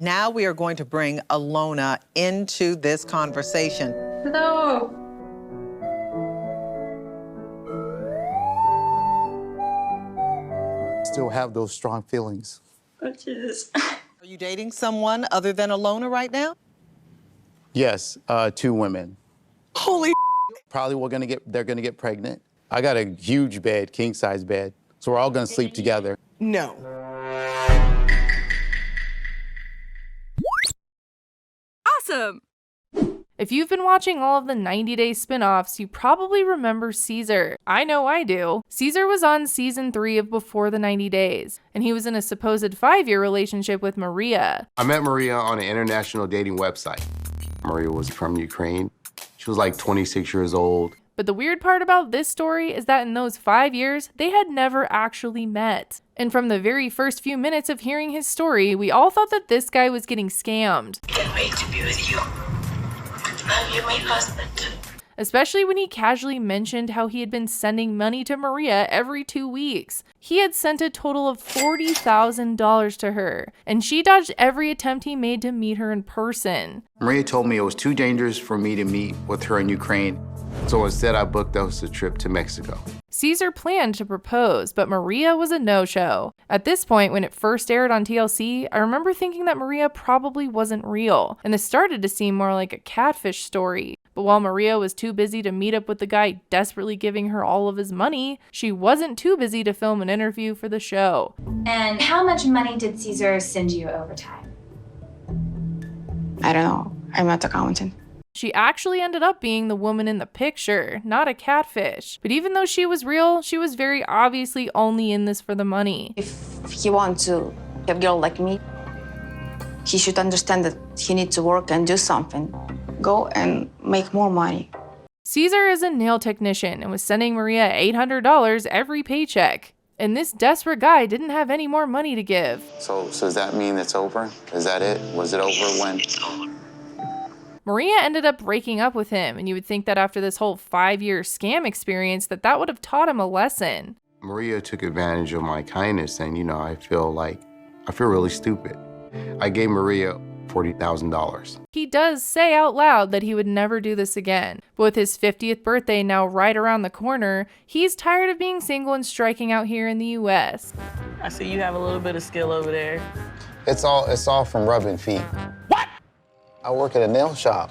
Now we are going to bring Alona into this conversation. No. Still have those strong feelings. Oh, Jesus. Are you dating someone other than Alona right now? Yes, 2 women. Holy Probably they're gonna get pregnant. I got a huge bed, king size bed, so we're all gonna sleep together. no. Awesome! If you've been watching all of the 90-day spin-offs, you probably remember Caesar. I know I do. Caesar was on season 3 of Before the 90 Days, and he was in a supposed 5-year relationship with Maria. I met Maria on an international dating website. Maria was from Ukraine. She was like 26 years old. But the weird part about this story is that in those 5 years, they had never actually met. And from the very first few minutes of hearing his story, we all thought that this guy was getting scammed. Can't wait to be with you. Love you, my husband. Especially when he casually mentioned how he had been sending money to Maria every 2 weeks. He had sent a total of $40,000 to her, and she dodged every attempt he made to meet her in person. Maria told me it was too dangerous for me to meet with her in Ukraine, so instead I booked us a trip to Mexico. Caesar planned to propose, but Maria was a no-show. At this point, when it first aired on TLC, I remember thinking that Maria probably wasn't real, and this started to seem more like a catfish story. But while Maria was too busy to meet up with the guy desperately giving her all of his money, she wasn't too busy to film an interview for the show. And how much money did Caesar send you over time? I don't know. I'm not accountant. She actually ended up being the woman in the picture, not a catfish. But even though she was real, she was very obviously only in this for the money. If he wants to have a girl like me, he should understand that he needs to work and do something. Go and make more money. Caesar is a nail technician and was sending Maria $800 every paycheck. And this desperate guy didn't have any more money to give. So does that mean it's over? Is that it? Was it over when? Maria ended up breaking up with him, and you would think that after this whole 5-year scam experience that would have taught him a lesson. Maria took advantage of my kindness, and I feel really stupid. I gave Maria $40,000. He does say out loud that he would never do this again. But with his 50th birthday now right around the corner, he's tired of being single and striking out here in the US. I see you have a little bit of skill over there. It's all from rubbing feet. What? I work at a nail shop.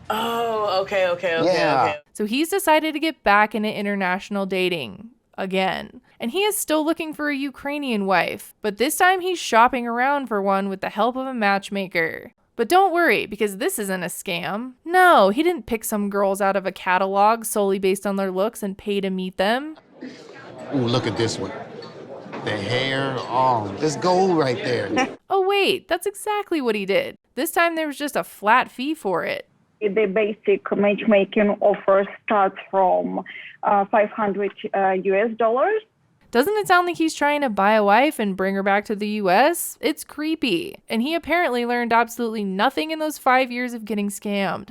Oh, okay. Yeah. So he's decided to get back into international dating again. And he is still looking for a Ukrainian wife, but this time he's shopping around for one with the help of a matchmaker. But don't worry, because this isn't a scam. No, he didn't pick some girls out of a catalog solely based on their looks and pay to meet them. Ooh, look at this one. The hair, this gold right there. Oh wait, that's exactly what he did. This time there was just a flat fee for it. The basic matchmaking offer starts from $500 US. Doesn't it sound like he's trying to buy a wife and bring her back to the US? It's creepy. And he apparently learned absolutely nothing in those 5 years of getting scammed.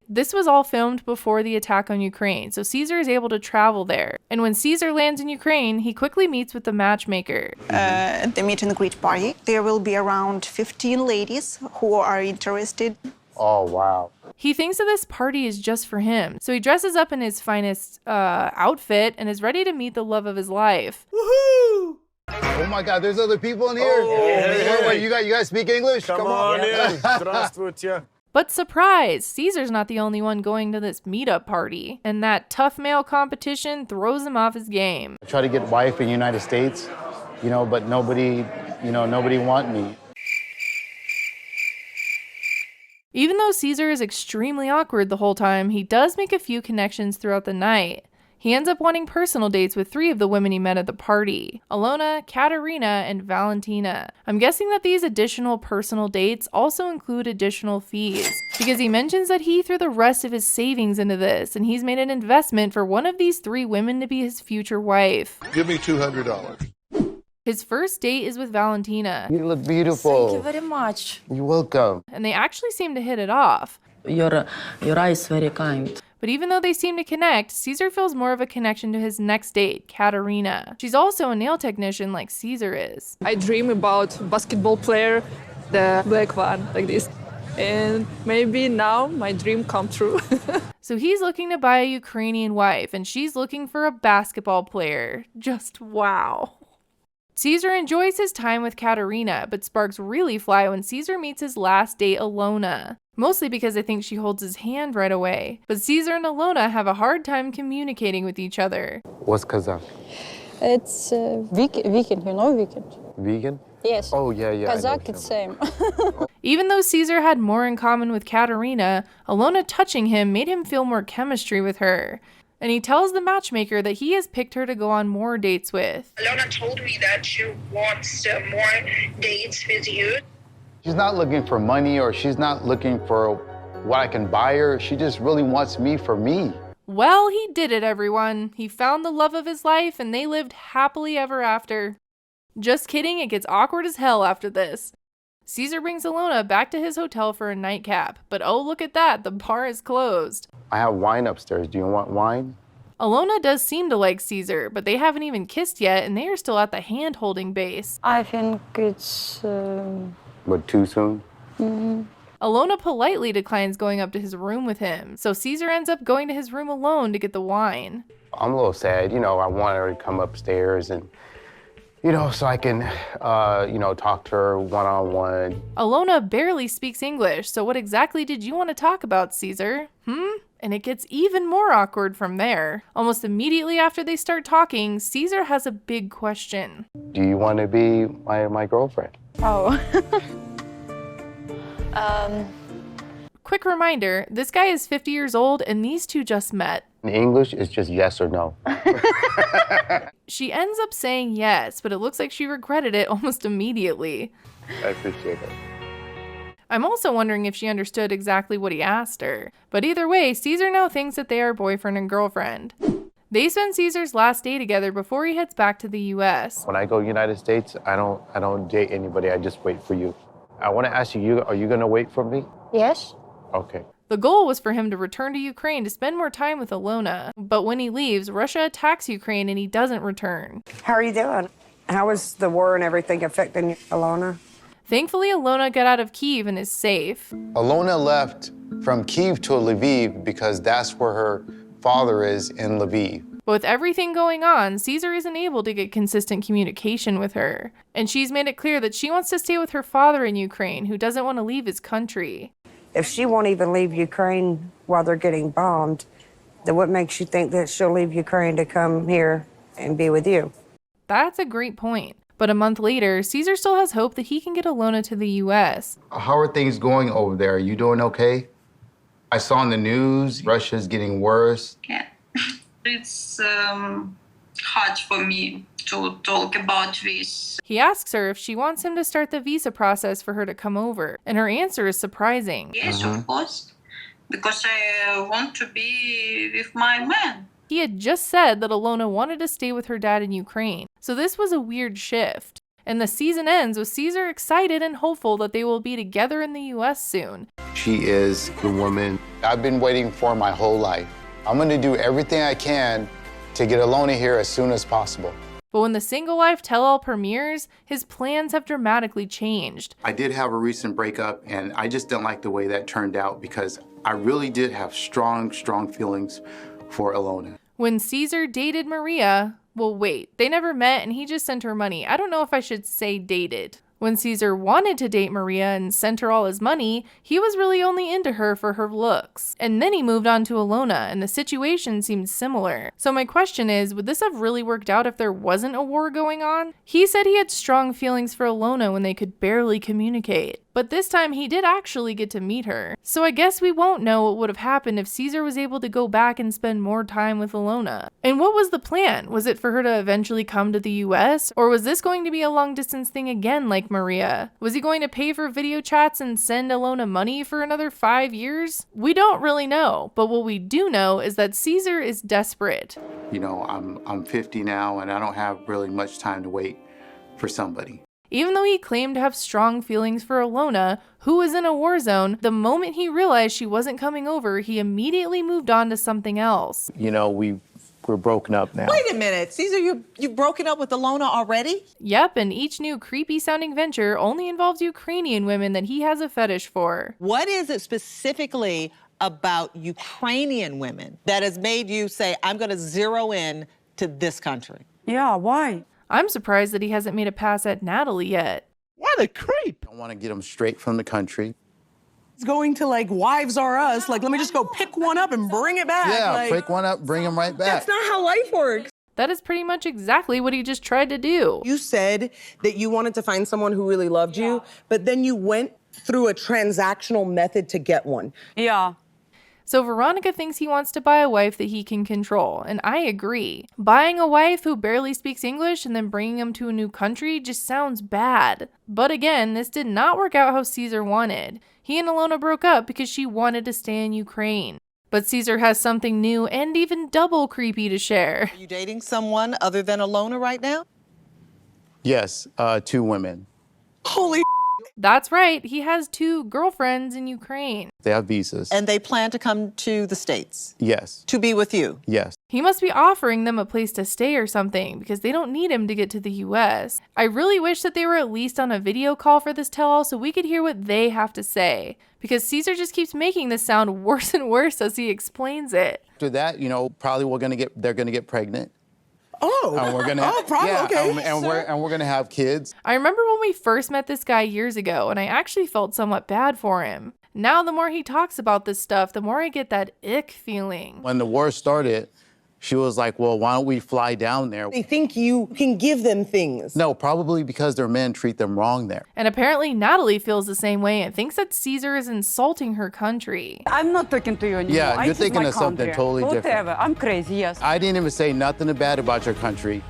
This was all filmed before the attack on Ukraine, so Caesar is able to travel there. And when Caesar lands in Ukraine, he quickly meets with the matchmaker. At the meet and greet party, there will be around 15 ladies who are interested. Oh, wow. He thinks that this party is just for him, so he dresses up in his finest outfit and is ready to meet the love of his life. Woohoo! Oh my God, there's other people in here. Wait, you guys speak English? Come on in. Здравствуйте. But surprise, Caesar's not the only one going to this meetup party, and that tough male competition throws him off his game. I try to get a wife in the United States, but nobody want me. Even though Caesar is extremely awkward the whole time, he does make a few connections throughout the night. He ends up wanting personal dates with 3 of the women he met at the party: Alona, Katerina, and Valentina. I'm guessing that these additional personal dates also include additional fees, because he mentions that he threw the rest of his savings into this, and he's made an investment for one of these 3 women to be his future wife. Give me $200. His first date is with Valentina. You look beautiful. Thank you very much. You're welcome. And they actually seem to hit it off. Your eyes very kind. But even though they seem to connect, Caesar feels more of a connection to his next date, Katerina. She's also a nail technician like Caesar is. I dream about basketball player the black one, like this. And maybe now my dream come true. So he's looking to buy a Ukrainian wife, and she's looking for a basketball player. Just wow. Caesar enjoys his time with Katerina, but sparks really fly when Caesar meets his last date, Alona. Mostly because I think she holds his hand right away. But Caesar and Alona have a hard time communicating with each other. What's Kazakh? It's weekend, you know weekend? Vegan? Yes. Oh, yeah, yeah. Kazakh, it's same. Even though Caesar had more in common with Katerina, Alona touching him made him feel more chemistry with her. And he tells the matchmaker that he has picked her to go on more dates with. Alona told me that she wants more dates with you. She's not looking for money or she's not looking for what I can buy her. She just really wants me for me. Well, he did it, everyone. He found the love of his life and they lived happily ever after. Just kidding, it gets awkward as hell after this. Caesar brings Alona back to his hotel for a nightcap, but oh look at that, the bar is closed. I have wine upstairs. Do you want wine? Alona does seem to like Caesar, but they haven't even kissed yet and they are still at the hand-holding base. I think it's... But too soon? Mm-hmm. Alona politely declines going up to his room with him, so Caesar ends up going to his room alone to get the wine. I'm a little sad. You know, I want her to come upstairs and, you know, so I can, talk to her one-on-one. Alona barely speaks English, so what exactly did you want to talk about, Caesar? And it gets even more awkward from there. Almost immediately after they start talking, Caesar has a big question. Do you want to be my girlfriend? Oh. Quick reminder, this guy is 50 years old and these two just met. In English, it's just yes or no. She ends up saying yes, but it looks like she regretted it almost immediately. I appreciate it. I'm also wondering if she understood exactly what he asked her. But either way, Caesar now thinks that they are boyfriend and girlfriend. They spend Caesar's last day together before he heads back to the US. When I go United States, I don't date anybody. I just wait for you. I want to ask you, are you going to wait for me? Yes. Okay. The goal was for him to return to Ukraine to spend more time with Alona. But when he leaves, Russia attacks Ukraine and he doesn't return. How are you doing? How is the war and everything affecting you, Alona? Thankfully, Alona got out of Kyiv and is safe. Alona left from Kyiv to Lviv because that's where her father is in Lviv. But with everything going on, Caesar isn't able to get consistent communication with her. And she's made it clear that she wants to stay with her father in Ukraine, who doesn't want to leave his country. If she won't even leave Ukraine while they're getting bombed, then what makes you think that she'll leave Ukraine to come here and be with you? That's a great point. But a month later, Caesar still has hope that he can get Alona to the US. How are things going over there? Are you doing okay? I saw in the news, Russia's getting worse. Yeah. It's hard for me to talk about this. He asks her if she wants him to start the visa process for her to come over, and her answer is surprising. Yes, of course, because I want to be with my man. He had just said that Alona wanted to stay with her dad in Ukraine, so this was a weird shift. And the season ends with Caesar excited and hopeful that they will be together in the US soon. She is the woman I've been waiting for my whole life. I'm going to do everything I can to get Alona here as soon as possible. But when the Single Life tell-all premieres, his plans have dramatically changed. I did have a recent breakup, and I just didn't like the way that turned out because I really did have strong feelings for Alona. When Caesar dated Maria, well wait, they never met and he just sent her money. I don't know if I should say dated. When Caesar wanted to date Maria and sent her all his money, he was really only into her for her looks. And then he moved on to Alona, and the situation seemed similar. So my question is, would this have really worked out if there wasn't a war going on? He said he had strong feelings for Alona when they could barely communicate. But this time he did actually get to meet her. So I guess we won't know what would have happened if Caesar was able to go back and spend more time with Alona. And what was the plan? Was it for her to eventually come to the US? Or was this going to be a long distance thing again like Maria? Was he going to pay for video chats and send Alona money for another 5 years? We don't really know, but what we do know is that Caesar is desperate. You know, I'm 50 now and I don't have really much time to wait for somebody. Even though he claimed to have strong feelings for Alona, who was in a war zone, the moment he realized she wasn't coming over, he immediately moved on to something else. You know, we We're broken up now. Wait a minute, Caesar, you've broken up with Alona already? Yep, and each new creepy sounding venture only involves Ukrainian women that he has a fetish for. What is it specifically about Ukrainian women that has made you say, I'm going to zero in to this country? Yeah, why? I'm surprised that he hasn't made a pass at Natalie yet. What a creep! I want to get them straight from the country. It's going to like Wives Are Us. Like, let me just go pick one up and bring it back. Yeah, like, pick one up, bring them right back. that's not how life works. That is pretty much exactly what he just tried to do. You said that you wanted to find someone who really loved you, but then you went through a transactional method to get one. Yeah. So Veronica thinks he wants to buy a wife that he can control, and I agree. Buying a wife who barely speaks English and then bringing him to a new country just sounds bad. But again, this did not work out how Caesar wanted. He and Alona broke up because she wanted to stay in Ukraine. But Caesar has something new and even double creepy to share. Are you dating someone other than Alona right now? Yes, 2 women. Holy That's right, he has 2 girlfriends in Ukraine. They have visas. And they plan to come to the States Yes, to be with you? yes. He must be offering them a place to stay or something because they don't need him to get to the US. I really wish that they were at least on a video call for this tell-all so we could hear what they have to say. Because Caesar just keeps making this sound worse and worse as he explains it. After that, you know, probably they're gonna get pregnant. Oh, And we're gonna, probably, yeah, okay. and we're gonna have kids. I remember when we first met this guy years ago and I actually felt somewhat bad for him. Now the more he talks about this stuff, the more I get that ick feeling. When the war started, she was like, well, why don't we fly down there? They think you can give them things. No, probably because their men treat them wrong there. And apparently Natalie feels the same way and thinks that Caesar is insulting her country. I'm not talking to you anymore. Yeah, you're thinking of something totally different. Whatever, I'm crazy, yes. I didn't even say nothing bad about your country.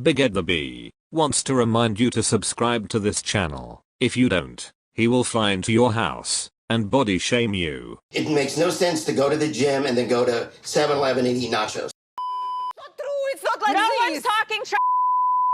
Big Ed the Bee wants to remind you to subscribe to this channel. If you don't, he will fly into your house and body shame you. It makes no sense to go to the gym and then go to 7-Eleven and eat nachos. Not true, it's not like No this. one's talking trash.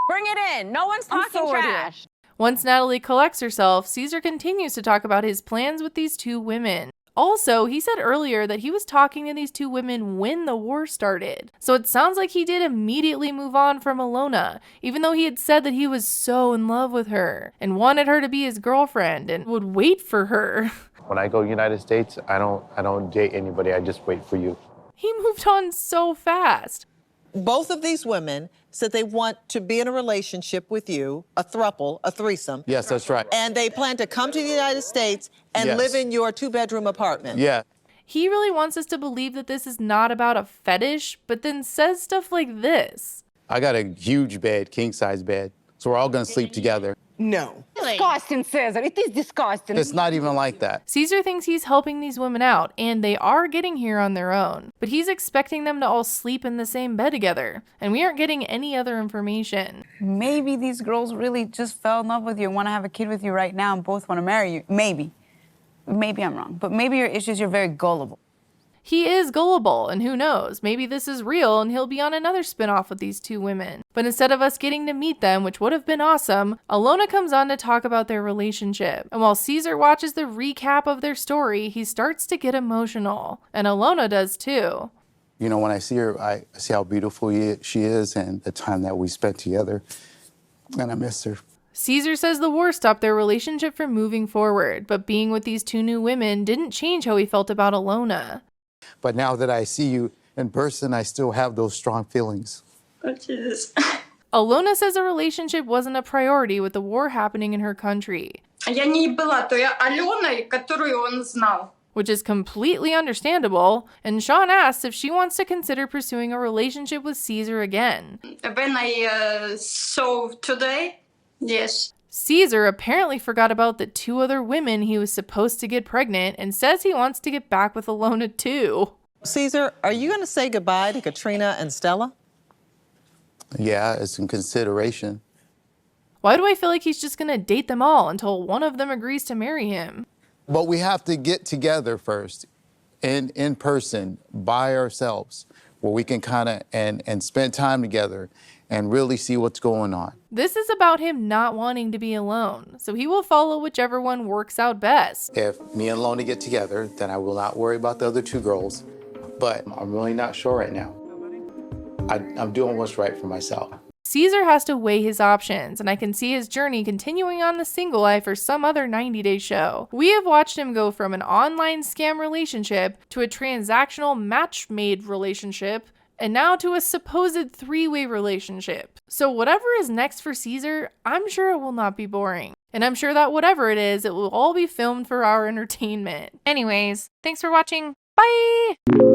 Bring it in. No one's talking trash. Once Natalie collects herself, Caesar continues to talk about his plans with these 2 women. Also, he said earlier that he was talking to these 2 women when the war started. So it sounds like he did immediately move on from Alona, even though he had said that he was so in love with her and wanted her to be his girlfriend and would wait for her. When I go United States, I don't date anybody. I just wait for you. He moved on so fast. Both of these women said they want to be in a relationship with you, a throuple, a threesome. Yes, that's right. And they plan to come to the United States and Yes. live in your 2-bedroom apartment. Yeah. He really wants us to believe that this is not about a fetish, but then says stuff like this. I got a huge bed, king-size bed, so we're all gonna sleep together. No. Disgusting, Caesar. It is disgusting. It's not even like that. Caesar thinks he's helping these women out, and they are getting here on their own. But he's expecting them to all sleep in the same bed together, and we aren't getting any other information. Maybe these girls really just fell in love with you and want to have a kid with you right now and both want to marry you. Maybe. Maybe I'm wrong. But maybe your issue is you're very gullible. He is gullible, and who knows, maybe this is real and he'll be on another spin-off with these 2 women. But instead of us getting to meet them, which would have been awesome, Alona comes on to talk about their relationship. And while Caesar watches the recap of their story, he starts to get emotional. And Alona does too. You know, when I see her, I see how beautiful she is and the time that we spent together, and I miss her. Caesar says the war stopped their relationship from moving forward, but being with these 2 new women didn't change how he felt about Alona. But now that I see you in person, I still have those strong feelings. Oh, Jesus. Alona says a relationship wasn't a priority with the war happening in her country. Я не была той Аленой, которую он знал. Which is completely understandable, and Sean asks if she wants to consider pursuing a relationship with Caesar again. When I saw today, yes. Caesar apparently forgot about the 2 other women he was supposed to get pregnant and says he wants to get back with Alona too. Caesar, are you going to say goodbye to Katrina and Stella? Yeah, it's in consideration. Why do I feel like he's just gonna date them all until one of them agrees to marry him? But we have to get together first, in person, by ourselves, where we can kind of and spend time together and really see what's going on. This is about him not wanting to be alone, so he will follow whichever one works out best. If me and Alona get together, then I will not worry about the other 2 girls, but I'm really not sure right now. I'm doing what's right for myself. Caesar has to weigh his options, and I can see his journey continuing on the single life or some other 90-day show. We have watched him go from an online scam relationship to a transactional match-made relationship, and now to a supposed three-way relationship. So whatever is next for Caesar, I'm sure it will not be boring. And I'm sure that whatever it is, it will all be filmed for our entertainment. Anyways, thanks for watching. Bye!